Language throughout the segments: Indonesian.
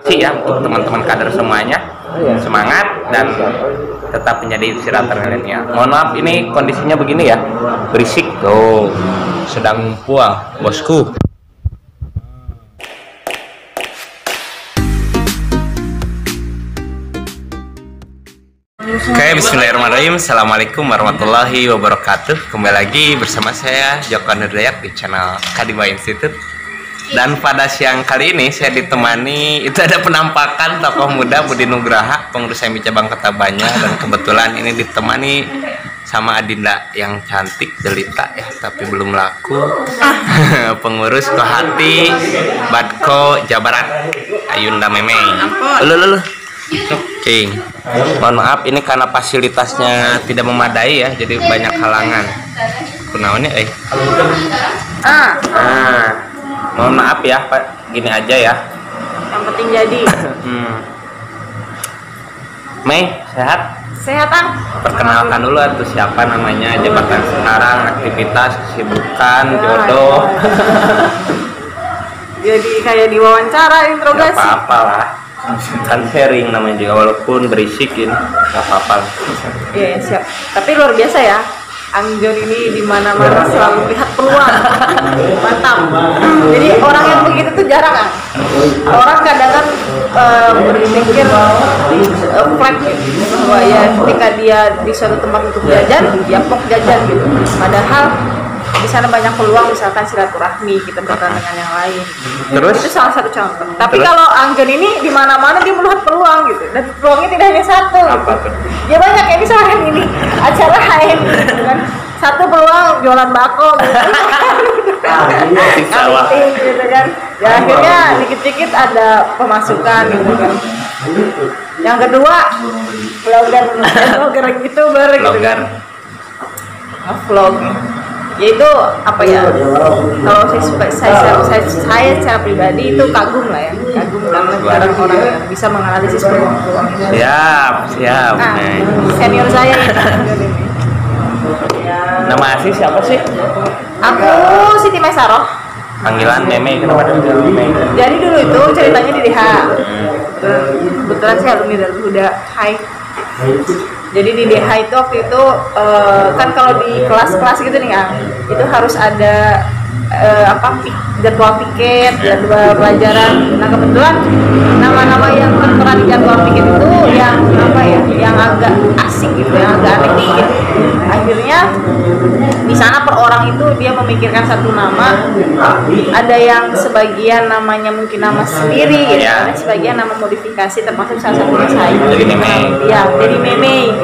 Ya untuk teman-teman kader semuanya, semangat dan tetap menjadi inspirator milenial. Mohon maaf ini kondisinya begini ya, berisik. Oh, sedang puang bosku. Oke, bismillahirrahmanirrahim. Assalamualaikum warahmatullahi wabarakatuh. Kembali lagi bersama saya Joko Nurdayat di channel Kadima Institute. Dan pada siang kali ini saya ditemani, itu ada penampakan tokoh muda Budi Nugraha, pengurus MI Cabang Kota Banjar, dan kebetulan ini ditemani sama Adinda yang cantik jelita ya, tapi belum laku. Pengurus Kohati Badko Jawa Barat, Ayunda Meme. Lulu. Oke. Mohon maaf ini karena fasilitasnya tidak memadai ya, jadi banyak halangan. Kunaonnya mohon maaf ya Pak, gini aja ya. Yang penting jadi. Mei, sehat? Sehat, Ang. Perkenalkan dulu atau siapa namanya, jabatan sekarang, aktivitas, kesibukan, jodoh. Jadi kayak diwawancara, interogasi. Gak apa-apa lah. Kan sharing namanya juga, walaupun berisik ini, gak apa-apa. Iya, siap. Tapi luar biasa ya. Angjon ini di mana-mana selalu lihat peluang. Mantap. Jadi orang yang begitu tuh jarang, Ang. Orang kadang kan berpikir flat gitu, bahwa ya ketika dia di suatu tempat untuk jajan, ya pok jajan gitu. Padahal di sana banyak peluang, misalkan silaturahmi, kita berkenalan dengan yang lain. Terus? Itu salah satu contoh. Tapi kalau Angjon ini di mana-mana dia melihat peluang gitu. Dan peluangnya tidak hanya satu. Apa tuh? Dia banyak kayak misalnya ini acara lain gitu kan. Satu peluang jualan bako gitu. Marketing gitu kan. Ya akhirnya dikit-dikit ada pemasukan gitu kan. Yang kedua, vlogger YouTuber gitu kan. Vlog. Yaitu apa ya, kalau saya secara pribadi itu kagum lah ya, kagum karena orang-orang yang bisa menganalisis peluang-peluang itu. Siap. Nah, senior saya ini. Nama asli siapa sih? Aku Siti Maesaroh. Panggilan Meme, kenapa ada Meme? Jadi dulu itu ceritanya di DH. Kebetulan saya alumni dari Huda. Hai. Jadi di DH itu waktu itu kan kalau di kelas-kelas gitu nih Kang, itu harus ada jadwal piket, jadwal pelajaran. Nah kebetulan nama-nama yang tertera di jadwal piket itu yang yang agak asik gitu, yang agak aneh dikit. Akhirnya di sana per orang itu dia memikirkan satu nama. Ada yang sebagian namanya mungkin nama sendiri gitu, ada sebagian nama modifikasi, termasuk salah satunya saya. Jadi Meme. Ya, jadi Meme.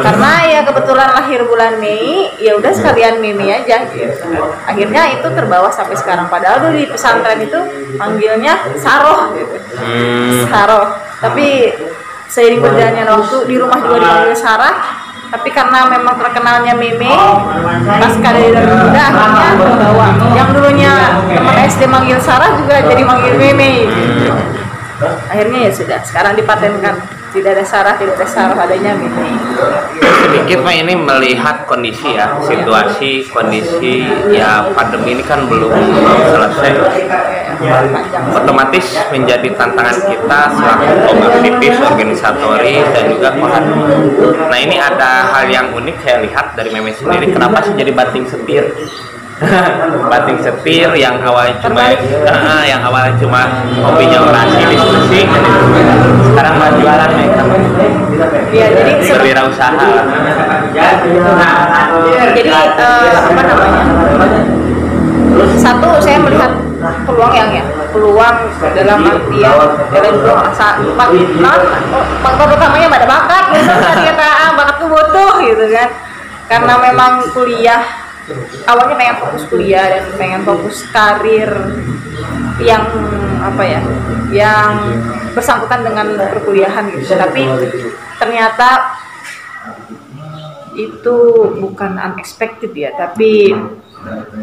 Karena ya kebetulan lahir bulan Mei, ya udah sekalian Meme aja gitu. Akhirnya itu terbawa sampai sekarang. Padahal dulu di pesantren itu panggilnya Saroh gitu. Saroh. Tapi seiring berjalannya waktu di rumah juga dipanggil Sarah. Tapi karena memang terkenalnya Meme, pas dari muda akhirnya terbawa. Yang dulunya teman SD manggil Sarah juga jadi manggil Meme. Akhirnya ya sudah, sekarang dipatenkan. Tidak ada Sarah, tidak ada Sarah, adanya Meme. Sedikit Pak, ini melihat kondisi ya, situasi kondisi ya pandemi ini kan belum selesai. Otomatis menjadi tantangan kita selaku aktivis, organisatoris dan juga Kohati. Nah ini ada hal yang unik saya lihat dari Meme sendiri. Kenapa sih jadi banting setir? Banting setir yang awalnya cuma hobinya orasi diskusi, sekarang mau jualan mereka. Iya, jadi berwirausaha. Jadi apa namanya? Satu, saya melihat peluang peluang dalam artian faktor utamanya ada bakat, tadi kata bakatku butuh gitu kan. Karena memang kuliah awalnya pengen fokus kuliah dan pengen fokus karir yang yang bersangkutan dengan perkuliahan gitu. Tapi ternyata itu bukan unexpected ya, tapi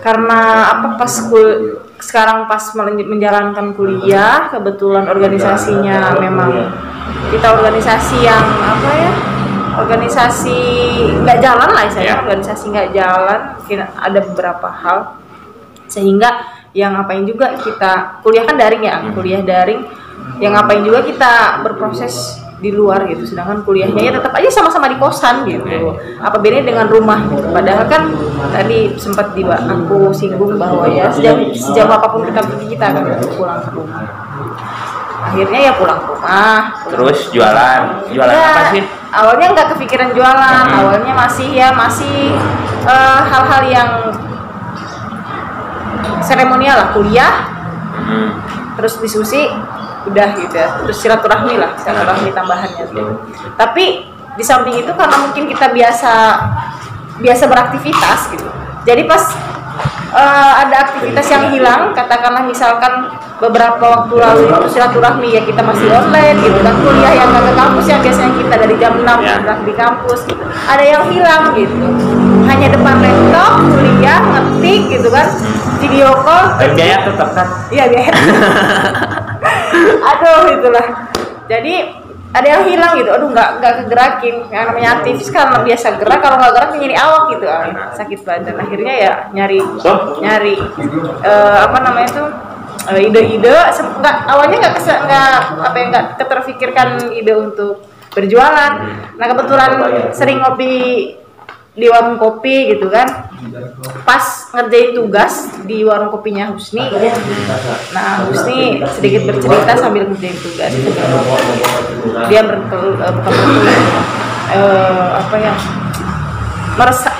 karena sekarang pas menjalankan kuliah, kebetulan organisasinya memang kita organisasi yang organisasi nggak jalan lah organisasi nggak jalan, mungkin ada beberapa hal sehingga yang ngapain juga kita kuliah kan daring ya, kuliah daring yang ngapain juga kita berproses di luar gitu, sedangkan kuliahnya ya tetap aja sama-sama di kosan gitu. Apa bedanya dengan rumah gitu? Padahal kan tadi sempat aku singgung bahwa ya sejauh apapun kita pergi, kita akan pulang ke rumah. Akhirnya ya pulang ke rumah. Terus jualan Ya, apa sih? awalnya nggak kepikiran jualan, awalnya masih hal-hal yang seremonial lah, kuliah, terus diskusi, udah gitu ya, terus silaturahmi tambahannya. Tapi di samping itu karena mungkin kita biasa beraktivitas gitu, jadi pas ada aktivitas yang hilang, katakanlah misalkan beberapa waktu lalu itu silaturahmi ya kita masih online gitu kan, kuliah yang nggak ke kampus yang biasanya kita dari jam 6 di kampus gitu, ada yang hilang gitu, hanya depan laptop kuliah ngetik gitu kan, video call. Biaya tetap kan? Iya biaya. Aduh itulah. Jadi ada yang hilang gitu, aduh nggak kegerakin, yang namanya aktivis kan biasa gerak, kalau nggak gerak nyari awak gitu, sakit badan. Akhirnya ya nyari ide-ide, awalnya nggak keterfikirkan ide untuk berjualan. Nah kebetulan sering ngopi di warung kopi gitu kan, pas ngerjain tugas di warung kopinya Husni. Nah Husni sedikit bercerita sambil ngerjain tugas, dia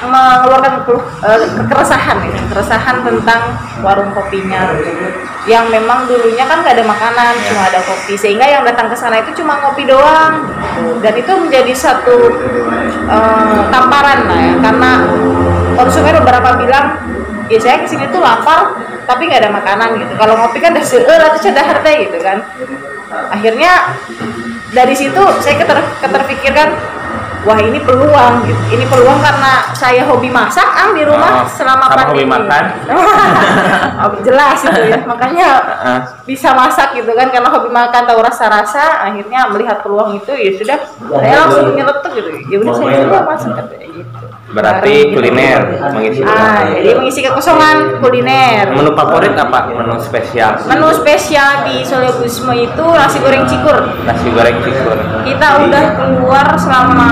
mengeluarkan keresahan tentang warung kopinya yang memang dulunya kan nggak ada makanan, cuma ada kopi, sehingga yang datang ke sana itu cuma ngopi doang dan itu menjadi satu tamparan lah ya, karena konsumen beberapa bilang ya saya kesini tuh lapar tapi nggak ada makanan gitu, kalau ngopi kan atau cedah harta gitu kan. Akhirnya dari situ saya keterpikirkan, wah ini peluang gitu. Ini peluang karena saya hobi masak di rumah selama pandemi. Hobi makan. Jelas itu ya. Makanya bisa masak gitu kan, karena hobi makan, tahu rasa-rasa. Akhirnya melihat peluang itu ya sudah, saya langsung nyeletuk gitu. Ya udah saya coba masak katanya gitu. Berarti kuliner mengisi. Jadi mengisi kekosongan kuliner. Menu favorit apa? Menu spesial. Menu spesial di Sologisme itu nasi goreng cikur. Nasi goreng cikur. Kita udah keluar selama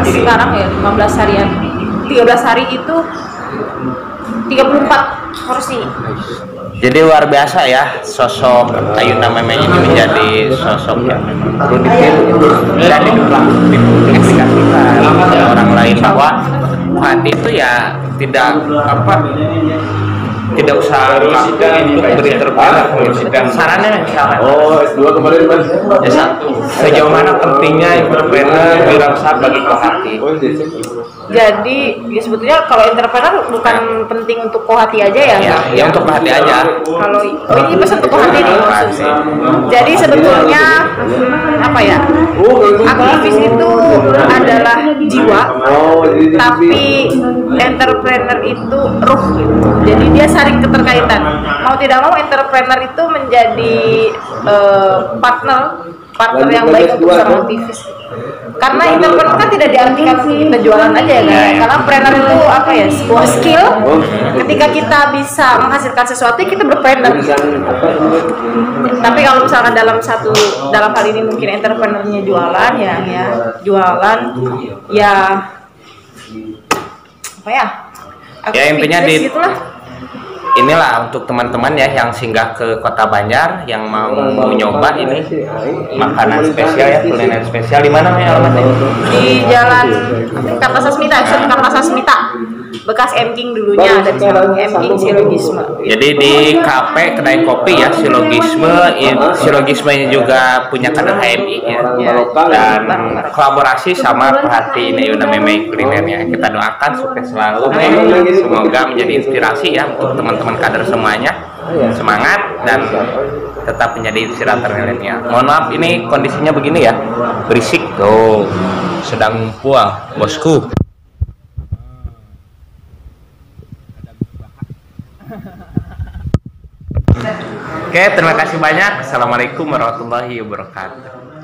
sekarang ya 15 harian. 13 hari itu 34 porsi. Jadi luar biasa ya, sosok Ayunda Memeng ini menjadi sosok yang memang perlu ditiru dan diaplikasikan oleh orang lain, bahwa hati itu ya tidak usah untuk berinterpretasi. Sarannya misalnya S2 kemarin Mas. ya satu, sejauh mana pentingnya entrepreneur wirausaha bagi kohati. Jadi ya sebetulnya kalau entrepreneur bukan penting untuk kohati aja ya. Ya untuk kohati aja. Kalau ini pesan untuk kohati nih. Jadi sebetulnya apa ya? Aktivis itu adalah jiwa, tapi entrepreneur itu ruh gitu. Jadi dia saling keterkaitan. Mau tidak mau entrepreneur itu menjadi partner yang baik untuk seorang aktivis. Karena entrepreneur kan tidak diartikan kita jualan aja ya kan? Karena entrepreneur itu apa ya, sebuah skill. Ketika kita bisa menghasilkan sesuatu, kita berpreneur. Tapi kalau misalkan dalam hal ini mungkin entrepreneurnya jualan ya jualan ya apa ya? Ya intinya gitulah. Inilah untuk teman-teman ya yang singgah ke Kota Banjar yang mau nyoba ini makanan spesial ya, kuliner spesial. Di mana ya alamatnya? Di Jalan Kartasasmita, bekas Emking dulunya, ada Emking Silogisme. Jadi di kafe kedai kopi ya Silogisme juga punya kader HMI ya, dan kolaborasi sama Perhati Ayunda Memeng kulinernya. Kita doakan sukses selalu, semoga menjadi inspirasi ya untuk teman-teman kader semuanya. Semangat dan tetap menjadi inspirator milenial. Mohon maaf ini kondisinya begini ya, berisik tuh, sedang puang bosku. Oke, terima kasih banyak. Assalamualaikum warahmatullahi wabarakatuh.